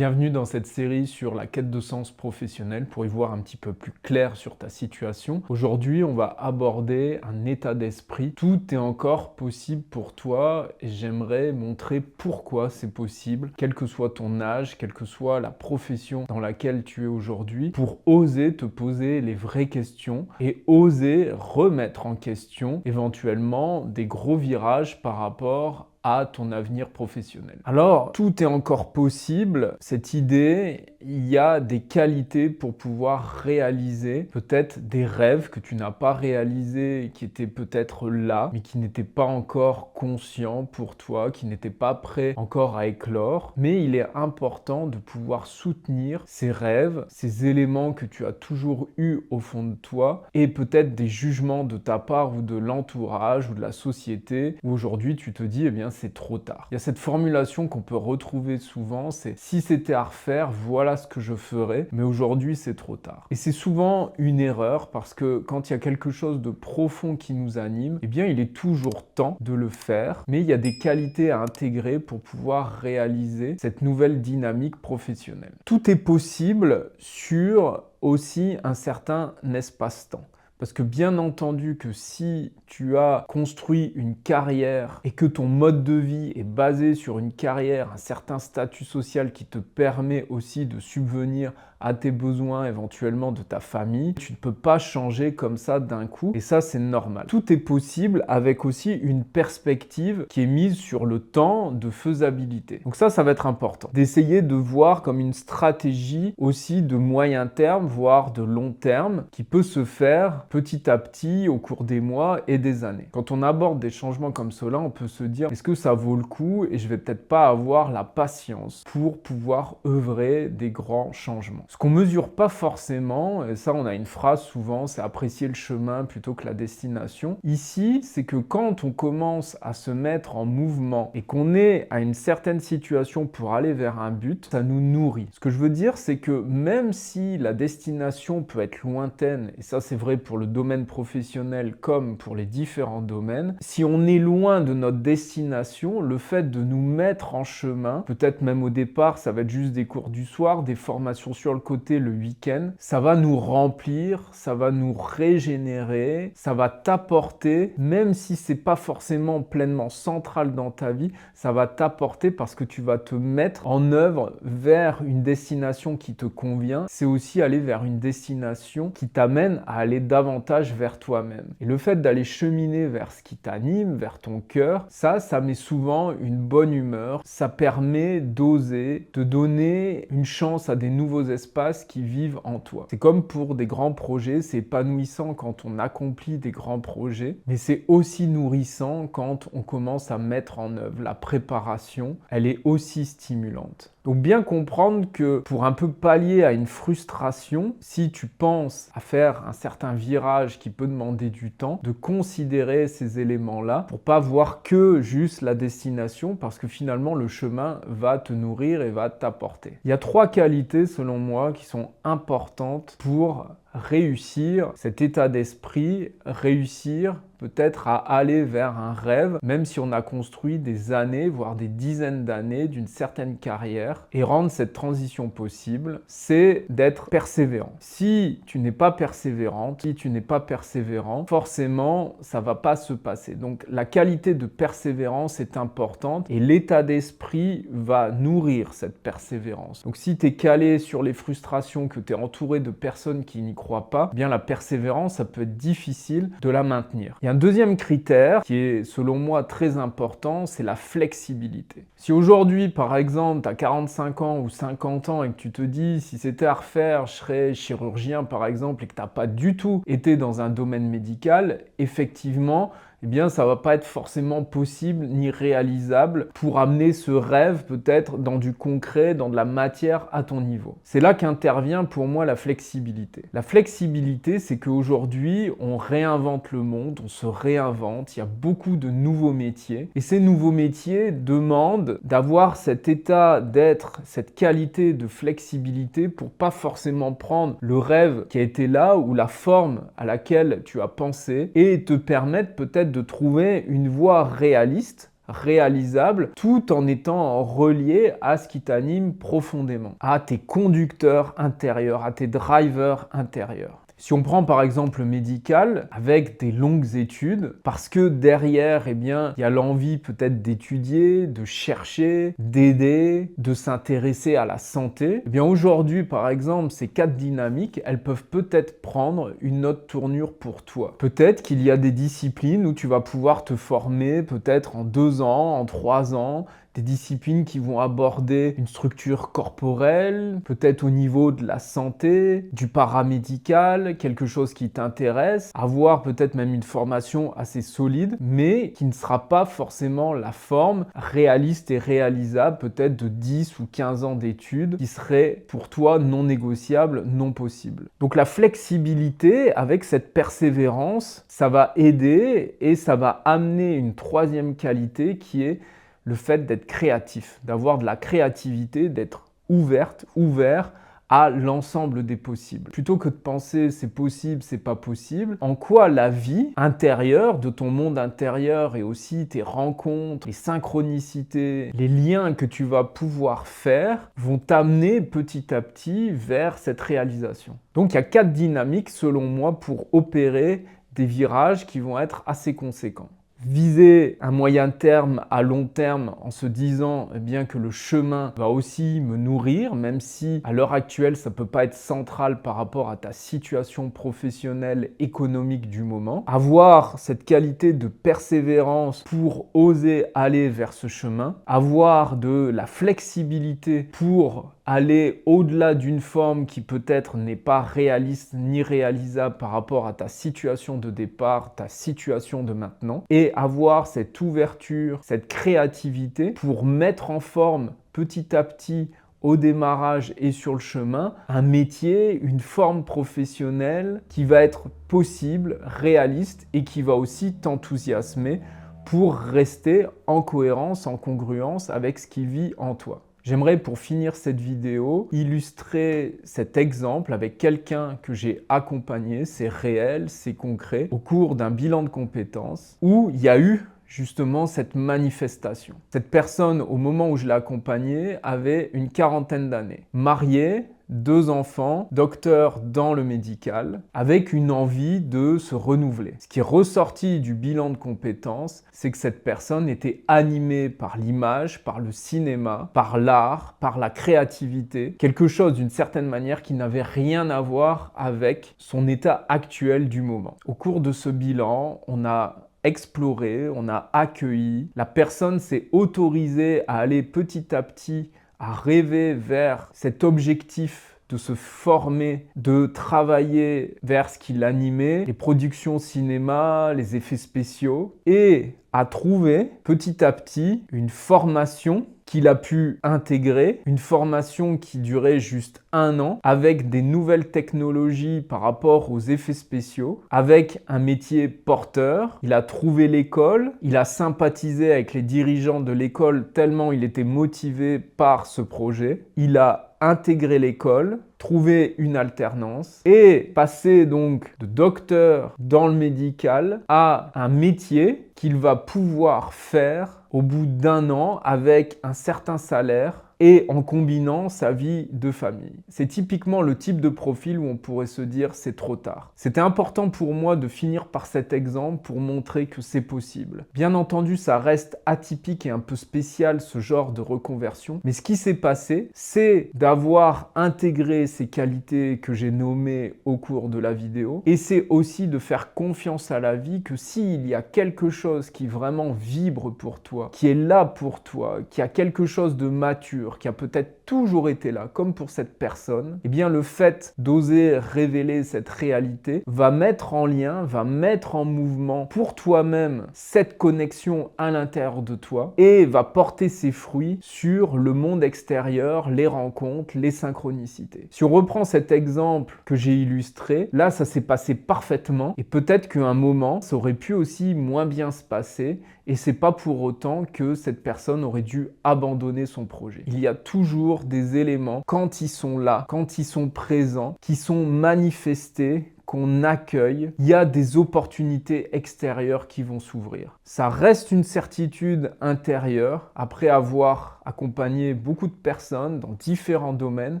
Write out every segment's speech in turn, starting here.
Bienvenue dans cette série sur la quête de sens professionnel pour y voir un petit peu plus clair sur ta situation. Aujourd'hui, on va aborder un état d'esprit. Tout est encore possible pour toi et j'aimerais montrer pourquoi c'est possible, quel que soit ton âge, quelle que soit la profession dans laquelle tu es aujourd'hui, pour oser te poser les vraies questions et oser remettre en question éventuellement des gros virages par rapport à ton avenir professionnel. Alors, tout est encore possible. Cette idée, il y a des qualités pour pouvoir réaliser peut-être des rêves que tu n'as pas réalisés, qui étaient peut-être là, mais qui n'étaient pas encore conscients pour toi, qui n'étaient pas prêts encore à éclore. Mais il est important de pouvoir soutenir ces rêves, ces éléments que tu as toujours eus au fond de toi, et peut-être des jugements de ta part ou de l'entourage ou de la société, où aujourd'hui tu te dis, eh bien, c'est trop tard. Il y a cette formulation qu'on peut retrouver souvent, c'est « si c'était à refaire, voilà ce que je ferais, mais aujourd'hui c'est trop tard ». Et c'est souvent une erreur parce que quand il y a quelque chose de profond qui nous anime, eh bien il est toujours temps de le faire, mais il y a des qualités à intégrer pour pouvoir réaliser cette nouvelle dynamique professionnelle. Tout est possible sur aussi un certain espace-temps. Parce que bien entendu que si tu as construit une carrière et que ton mode de vie est basé sur une carrière, un certain statut social qui te permet aussi de subvenir à tes besoins éventuellement de ta famille, tu ne peux pas changer comme ça d'un coup et ça c'est normal. Tout est possible avec aussi une perspective qui est mise sur le temps de faisabilité. Donc ça va être important. D'essayer de voir comme une stratégie aussi de moyen terme, voire de long terme, qui peut se faire petit à petit au cours des mois et des années. Quand on aborde des changements comme cela, on peut se dire est-ce que ça vaut le coup et je vais peut-être pas avoir la patience pour pouvoir œuvrer des grands changements. Ce qu'on mesure pas forcément, et ça on a une phrase souvent, c'est apprécier le chemin plutôt que la destination. Ici, c'est que quand on commence à se mettre en mouvement et qu'on est à une certaine situation pour aller vers un but, ça nous nourrit. Ce que je veux dire, c'est que même si la destination peut être lointaine, et ça c'est vrai pour le domaine professionnel comme pour les différents domaines, si on est loin de notre destination, le fait de nous mettre en chemin, peut-être même au départ, ça va être juste des cours du soir, des formations sur le côté le week-end, ça va nous remplir, ça va nous régénérer, ça va t'apporter, même si c'est pas forcément pleinement central dans ta vie, ça va t'apporter parce que tu vas te mettre en œuvre vers une destination qui te convient. C'est aussi aller vers une destination qui t'amène à aller davantage vers toi-même. Et le fait d'aller cheminer vers ce qui t'anime, vers ton cœur, ça met souvent une bonne humeur. Ça permet d'oser, de donner une chance à des nouveaux espaces qui vivent en toi. C'est comme pour des grands projets, c'est épanouissant quand on accomplit des grands projets, mais c'est aussi nourrissant quand on commence à mettre en œuvre. La préparation, elle est aussi stimulante. Donc bien comprendre que pour un peu pallier à une frustration, si tu penses à faire un certain virage qui peut demander du temps, de considérer ces éléments-là pour pas voir que juste la destination parce que finalement le chemin va te nourrir et va t'apporter. Il y a 3 qualités selon moi qui sont importantes pour réussir cet état d'esprit, réussir peut-être à aller vers un rêve, même si on a construit des années, voire des dizaines d'années d'une certaine carrière, et rendre cette transition possible, c'est d'être persévérant. Si tu n'es pas persévérante, si tu n'es pas persévérant, forcément, ça va pas se passer. Donc, la qualité de persévérance est importante et l'état d'esprit va nourrir cette persévérance. Donc, si tu es calé sur les frustrations, que tu es entouré de personnes qui n'y croient pas, eh bien la persévérance, ça peut être difficile de la maintenir. Il y a un deuxième critère qui est selon moi très important, c'est la flexibilité. Si aujourd'hui, par exemple, tu as 45 ans ou 50 ans et que tu te dis si c'était à refaire, je serais chirurgien par exemple et que tu n'as pas du tout été dans un domaine médical, effectivement, eh bien, ça va pas être forcément possible ni réalisable pour amener ce rêve peut-être dans du concret, dans de la matière à ton niveau. C'est là qu'intervient pour moi la flexibilité. La flexibilité, c'est qu'aujourd'hui, on réinvente le monde, on se réinvente, il y a beaucoup de nouveaux métiers et ces nouveaux métiers demandent d'avoir cet état d'être, cette qualité de flexibilité pour pas forcément prendre le rêve qui a été là ou la forme à laquelle tu as pensé et te permettre peut-être de trouver une voie réaliste réalisable, tout en étant relié à ce qui t'anime profondément, à tes conducteurs intérieurs, à tes drivers intérieurs. Si on prend par exemple le médical, avec des longues études, parce que derrière, eh bien, il y a l'envie peut-être d'étudier, de chercher, d'aider, de s'intéresser à la santé, eh bien aujourd'hui par exemple, ces 4 dynamiques, elles peuvent peut-être prendre une autre tournure pour toi. Peut-être qu'il y a des disciplines où tu vas pouvoir te former peut-être en 2 ans, en 3 ans, des disciplines qui vont aborder une structure corporelle, peut-être au niveau de la santé, du paramédical, quelque chose qui t'intéresse, avoir peut-être même une formation assez solide, mais qui ne sera pas forcément la forme réaliste et réalisable, peut-être de 10 ou 15 ans d'études, qui serait pour toi non négociable, non possible. Donc la flexibilité avec cette persévérance, ça va aider et ça va amener une troisième qualité qui est le fait d'être créatif, d'avoir de la créativité, d'être ouvert à l'ensemble des possibles. Plutôt que de penser c'est possible, c'est pas possible, en quoi la vie intérieure, de ton monde intérieur et aussi tes rencontres, les synchronicités, les liens que tu vas pouvoir faire vont t'amener petit à petit vers cette réalisation. Donc il y a 4 dynamiques selon moi pour opérer des virages qui vont être assez conséquents. Viser un moyen terme à long terme en se disant eh bien, que le chemin va aussi me nourrir, même si à l'heure actuelle ça ne peut pas être central par rapport à ta situation professionnelle, économique du moment. Avoir cette qualité de persévérance pour oser aller vers ce chemin, avoir de la flexibilité pour aller au-delà d'une forme qui peut-être n'est pas réaliste ni réalisable par rapport à ta situation de départ, ta situation de maintenant, et avoir cette ouverture, cette créativité pour mettre en forme petit à petit au démarrage et sur le chemin, un métier, une forme professionnelle qui va être possible, réaliste et qui va aussi t'enthousiasmer pour rester en cohérence, en congruence avec ce qui vit en toi. J'aimerais pour finir cette vidéo illustrer cet exemple avec quelqu'un que j'ai accompagné, c'est réel, c'est concret, au cours d'un bilan de compétences où il y a eu justement cette manifestation. Cette personne, au moment où je l'ai accompagnée, avait une quarantaine d'années, mariée, 2 enfants, docteur dans le médical, avec une envie de se renouveler. Ce qui est ressorti du bilan de compétences, c'est que cette personne était animée par l'image, par le cinéma, par l'art, par la créativité, quelque chose d'une certaine manière qui n'avait rien à voir avec son état actuel du moment. Au cours de ce bilan, on a exploré, on a accueilli, la personne s'est autorisée à aller petit à petit à rêver vers cet objectif de se former, de travailler vers ce qui l'animait, les productions cinéma, les effets spéciaux, et à trouver petit à petit une formation qu'il a pu intégrer, une formation qui durait juste 1 an, avec des nouvelles technologies par rapport aux effets spéciaux, avec un métier porteur. Il a trouvé l'école, il a sympathisé avec les dirigeants de l'école tellement il était motivé par ce projet. Il a intégré l'école, trouvé une alternance et passer donc de docteur dans le médical à un métier qu'il va pouvoir faire au bout d'1 an avec un certain salaire et en combinant sa vie de famille. C'est typiquement le type de profil où on pourrait se dire c'est trop tard. C'était important pour moi de finir par cet exemple pour montrer que c'est possible. Bien entendu, ça reste atypique et un peu spécial ce genre de reconversion, mais ce qui s'est passé, c'est d'avoir intégré ces qualités que j'ai nommées au cours de la vidéo et c'est aussi de faire confiance à la vie que s'il y a quelque chose qui vraiment vibre pour toi, qui est là pour toi, qui a quelque chose de mature, qui a peut-être toujours été là, comme pour cette personne, eh bien le fait d'oser révéler cette réalité va mettre en lien, va mettre en mouvement pour toi-même cette connexion à l'intérieur de toi et va porter ses fruits sur le monde extérieur, les rencontres, les synchronicités. Si on reprend cet exemple que j'ai illustré, là ça s'est passé parfaitement et peut-être qu'à un moment ça aurait pu aussi moins bien se passer et c'est pas pour autant que cette personne aurait dû abandonner son projet. Il y a toujours des éléments, quand ils sont là, quand ils sont présents, qui sont manifestés qu'on accueille, il y a des opportunités extérieures qui vont s'ouvrir. Ça reste une certitude intérieure après avoir accompagné beaucoup de personnes dans différents domaines,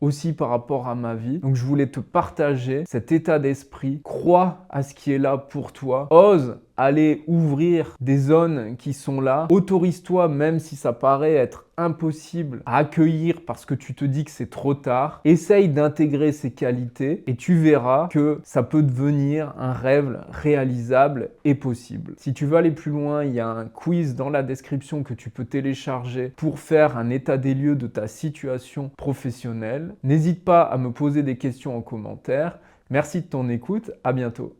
aussi par rapport à ma vie. Donc je voulais te partager cet état d'esprit. Crois à ce qui est là pour toi. Ose aller ouvrir des zones qui sont là. Autorise-toi, même si ça paraît être impossible à accueillir parce que tu te dis que c'est trop tard. Essaye d'intégrer ces qualités et tu verras que ça peut devenir un rêve réalisable et possible. Si tu veux aller plus loin, il y a un quiz dans la description que tu peux télécharger pour faire un état des lieux de ta situation professionnelle. N'hésite pas à me poser des questions en commentaire. Merci de ton écoute, à bientôt.